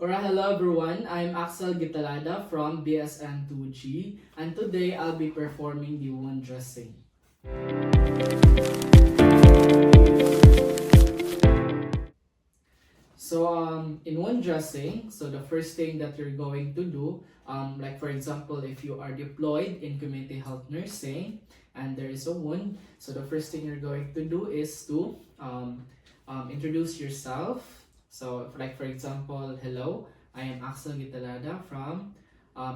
Alright, hello everyone. I'm 𝐬𝐮𝐫𝐬 from BSN2G, and today I'll be performing the wound dressing. So in wound dressing, so the first thing that you're going to do, like for example, if you are deployed in community health nursing and there is a wound, so the first thing you're going to do is to introduce yourself. So like for example, hello, I am 𝐬𝐮𝐫𝐬 from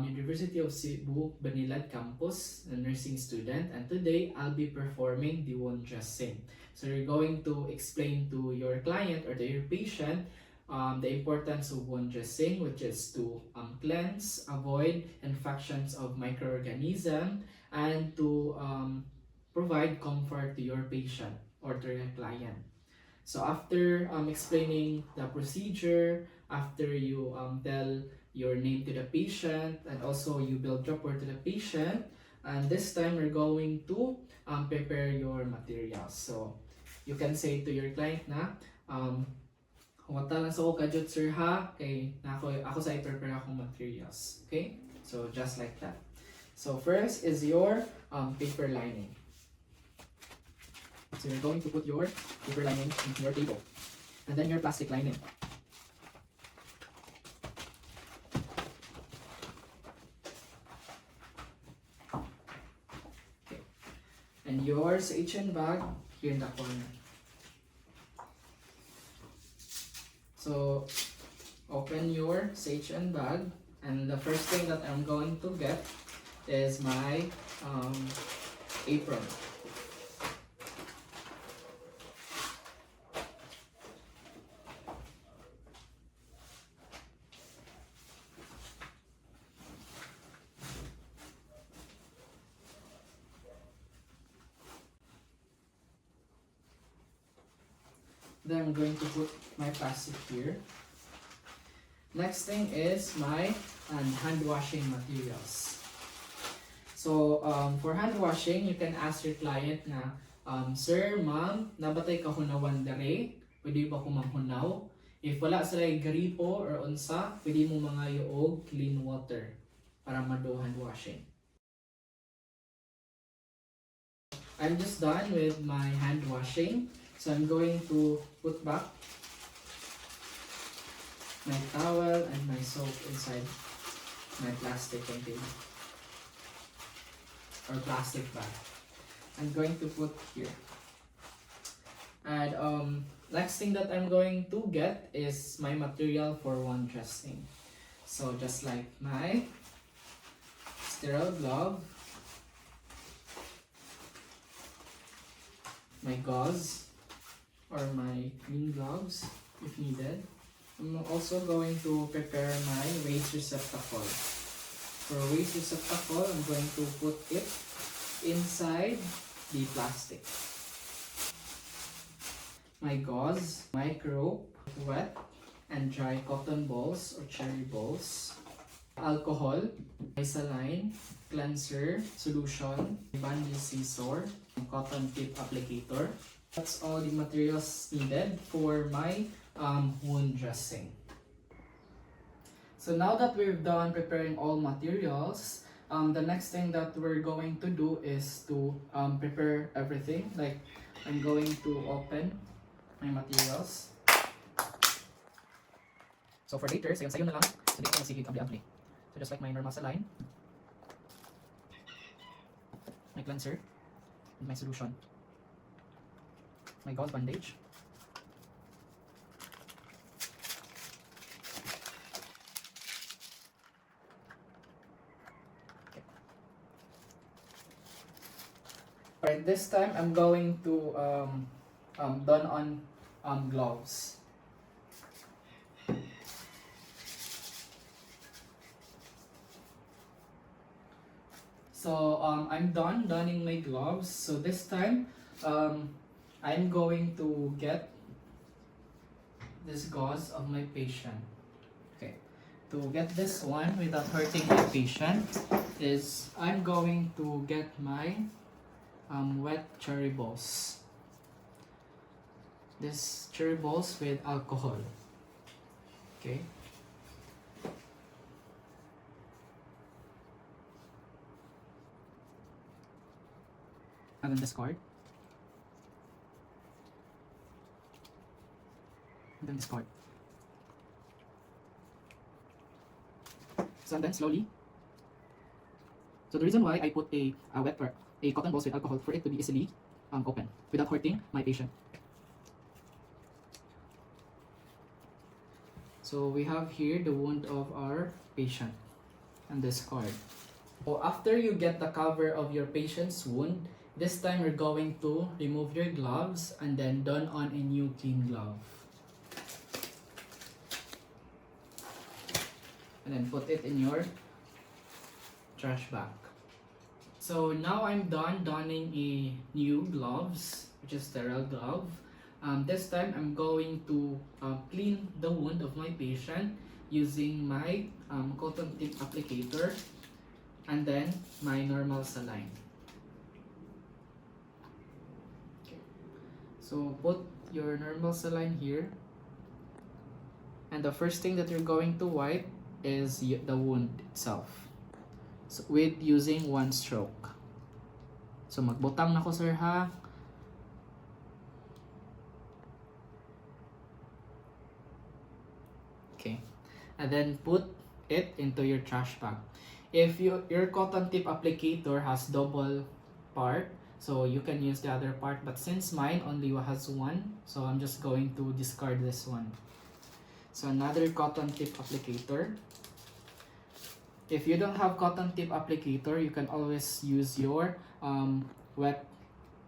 University of Cebu Banilad campus, a nursing student, and today I'll be performing the wound dressing. So you're going to explain to your client or to your patient the importance of wound dressing, which is to cleanse, avoid infections of microorganisms, and to provide comfort to your patient or to your client. So after explaining the procedure, after you tell your name to the patient, and also you build rapport to the patient, and this time we're going to prepare your materials. So you can say to your client na, humata lang sa ako kadyot sir ha, kay ako sa i-prepare akong materials. Okay? So just like that. So first is your paper lining. So you're going to put your paper lining into your table. And then your plastic lining. Okay. And your 𝐧𝐿 bag here in the corner. So open your 𝐧𝐿 bag, and the first thing that I'm going to get is my apron. Then I'm going to put my plastic here. Next thing is my hand washing materials. So for hand washing, you can ask your client na, Sir, ma'am, nabatay ka hunawan dere? Pwede ba ko manghunaw? If wala sila garipo or unsa, pwede mo mga og clean water para mado hand washing. I'm just done with my hand washing. So I'm going to put back my towel and my soap inside my plastic container or plastic bag. I'm going to put here. And next thing that I'm going to get is my material for wound dressing. So just like my sterile glove, my gauze, or my clean gloves if needed. I'm also going to prepare my waste receptacle. For waste receptacle, I'm going to put it inside the plastic. My gauze, micro, wet and dry cotton balls or cherry balls, alcohol, 𝐬𝐮, cleanser, solution, bandage scissor, cotton tip applicator. That's all the materials needed for my wound dressing. So now that we've done preparing all materials, the next thing that we're going to do is to prepare everything. Like I'm going to open my materials. So for later, sayon na lang. So dito na sige abli-abli. So just like my normal saline, my cleanser, and my solution. My gauze bandage, okay. Alright, this time I'm going to don on gloves. So I'm donning my gloves. So this time I'm going to get this gauze of my patient. Okay, to get this one without hurting my patient is I'm going to get my wet cherry balls. This cherry balls with alcohol. Okay, and then discard, and then discard. So and then slowly. So the reason why I put a cotton balls with alcohol for it to be easily open without hurting my patient. So we have here the wound of our patient and discard. So after you get the cover of your patient's wound, this time we're going to remove your gloves and then don on a new clean glove. And then put it in your trash bag. So now I'm done donning a new gloves, which is sterile glove. This time I'm going to clean the wound of my patient using my cotton tip applicator and then my normal saline. Okay. So put your normal saline here, and the first thing that you're going to wipe is the wound itself. So, with using one stroke. So magbutang na ko, sir, ha. Okay. And then put it into your trash bag. If your cotton tip applicator has double part, so you can use the other part, but since mine only has one, so I'm just going to discard this one. So another cotton tip applicator. If you don't have cotton tip applicator, you can always use your wet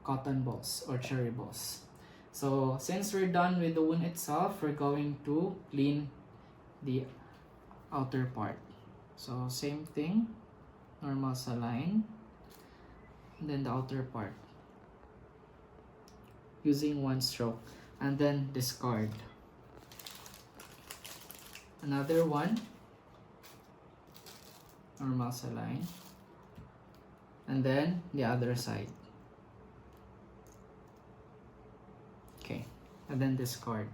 cotton balls or cherry balls. So since we're done with the wound itself, we're going to clean the outer part. So same thing, normal saline, and then the outer part using one stroke, and then discard. Another one, normal saline, and then the other side. Okay, and then discard.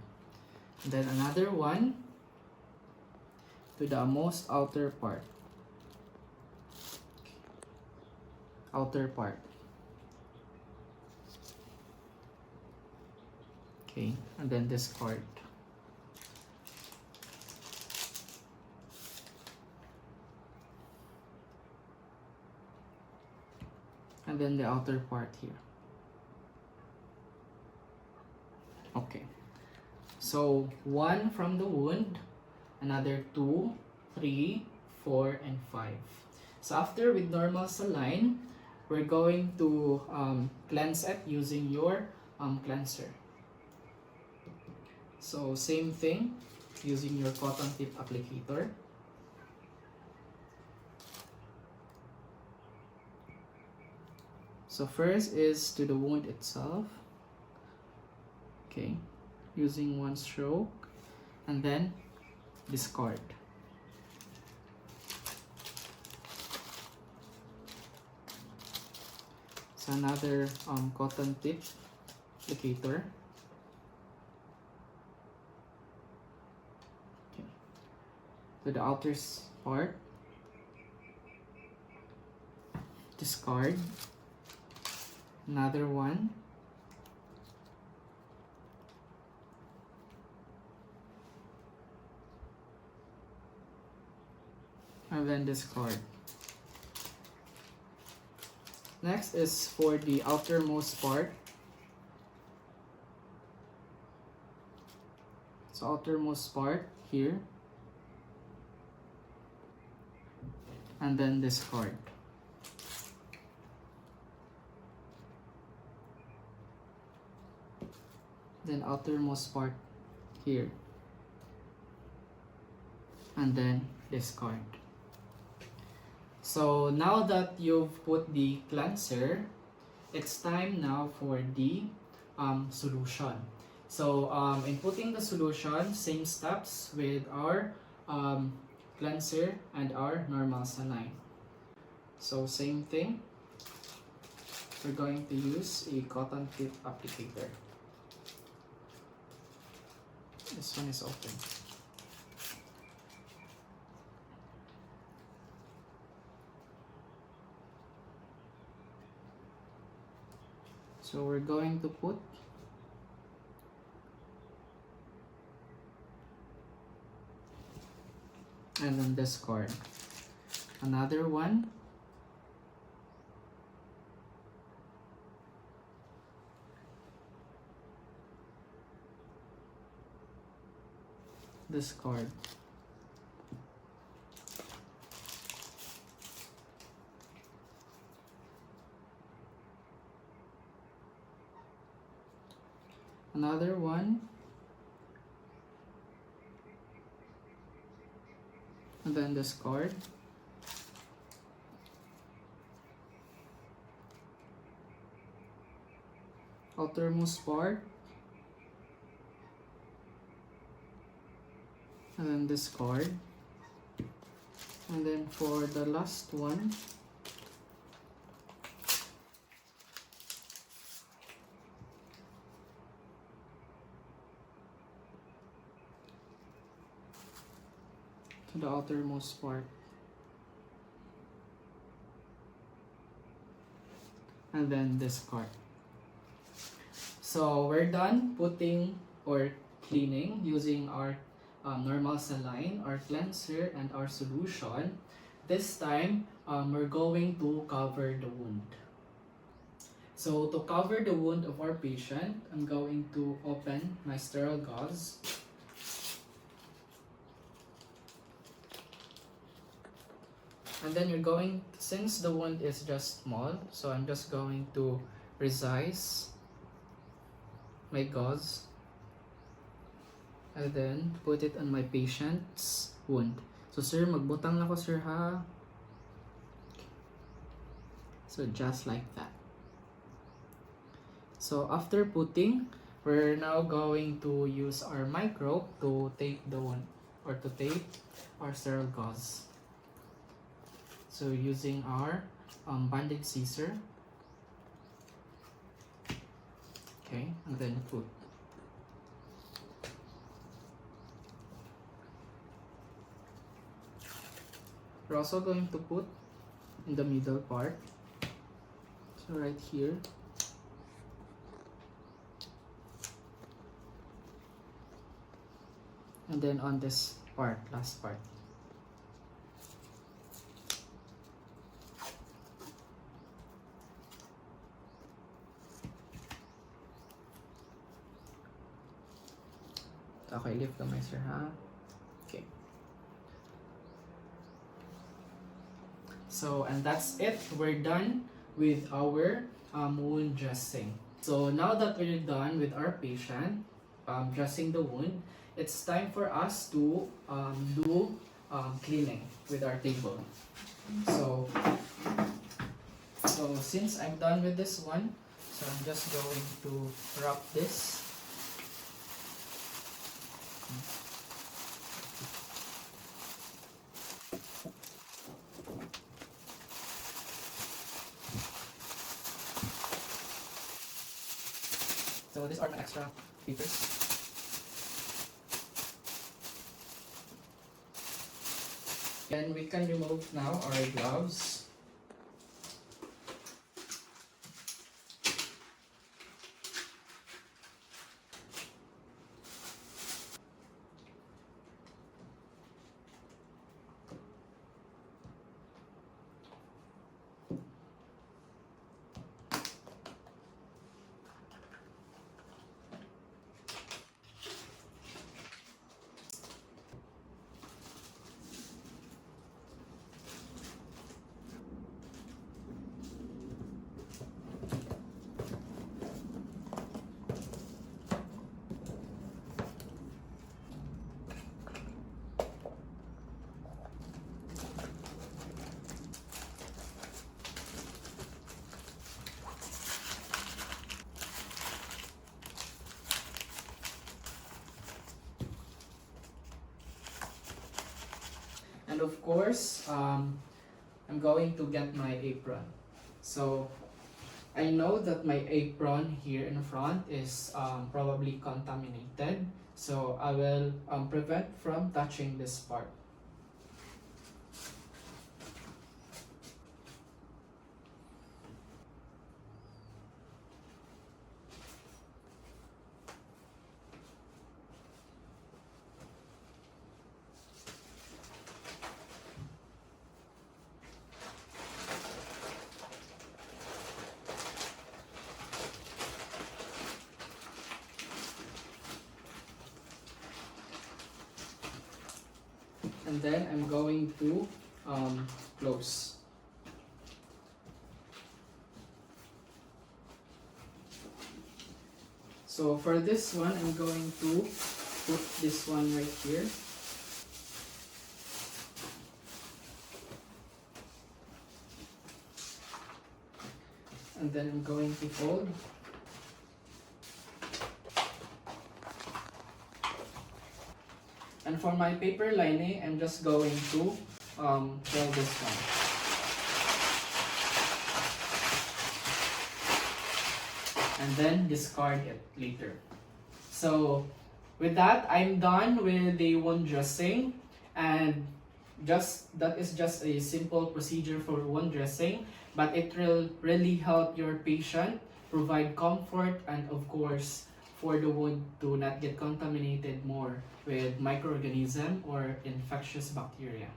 And then another one to the most outer part. Outer part. Okay, and then discard. And then the outer part here. Okay, so one from the wound, another 2, 3, 4, and 5. So after with normal saline, we're going to cleanse it using your cleanser. So same thing, using your cotton tip applicator. So first is to the wound itself. Okay, using one stroke, and then discard. So another cotton tip applicator. Okay, to the outer part, discard. Another one. And then discard. Next is for the outermost part. So outermost part here. And then discard. Then outermost part here, and then discard. So now that you've put the cleanser, it's time now for the solution. So in putting the solution, same steps with our cleanser and our normal saline. So same thing, we're going to use a cotton tip applicator. This one is open. So we're going to put and then this cord. Another one. This cord. Another one. And then this cord. Outermost part. And then this cord. And then for the last one, to the outermost part. And then this cord. So we're done putting or cleaning using our normal saline, our cleanser, and our solution. This time, we're going to cover the wound. So to cover the wound of our patient, I'm going to open my sterile gauze. And then you're going, since the wound is just small, so I'm just going to resize my gauze and then put it on my patient's wound. So sir, magbutang na ko sir ha. Okay. So just like that. So after putting, we're now going to use our microbe to tape the wound or to tape our sterile gauze. So using our bandage scissor. Okay, and then put. We're also going to put in the middle part. So right here. And then on this part, last part. Okay, lift kamay sir ha. Okay. So, and that's it. We're done with our wound dressing. So now that we're done with our patient, dressing the wound, it's time for us to do cleaning with our table. So since I'm done with this one, so I'm just going to wrap this. So these are my extra papers. And we can remove now our gloves. And of course, I'm going to get my apron. So I know that my apron here in front is probably contaminated. So I will prevent from touching this part. And then I'm going to close. So for this one, I'm going to put this one right here. And then I'm going to fold. And for my paper lining, I'm just going to fold this one. And then discard it later. So with that, I'm done with the wound dressing, and that is just a simple procedure for wound dressing, but it will really help your patient provide comfort, and of course for the wound to not get contaminated more with microorganism or infectious bacteria.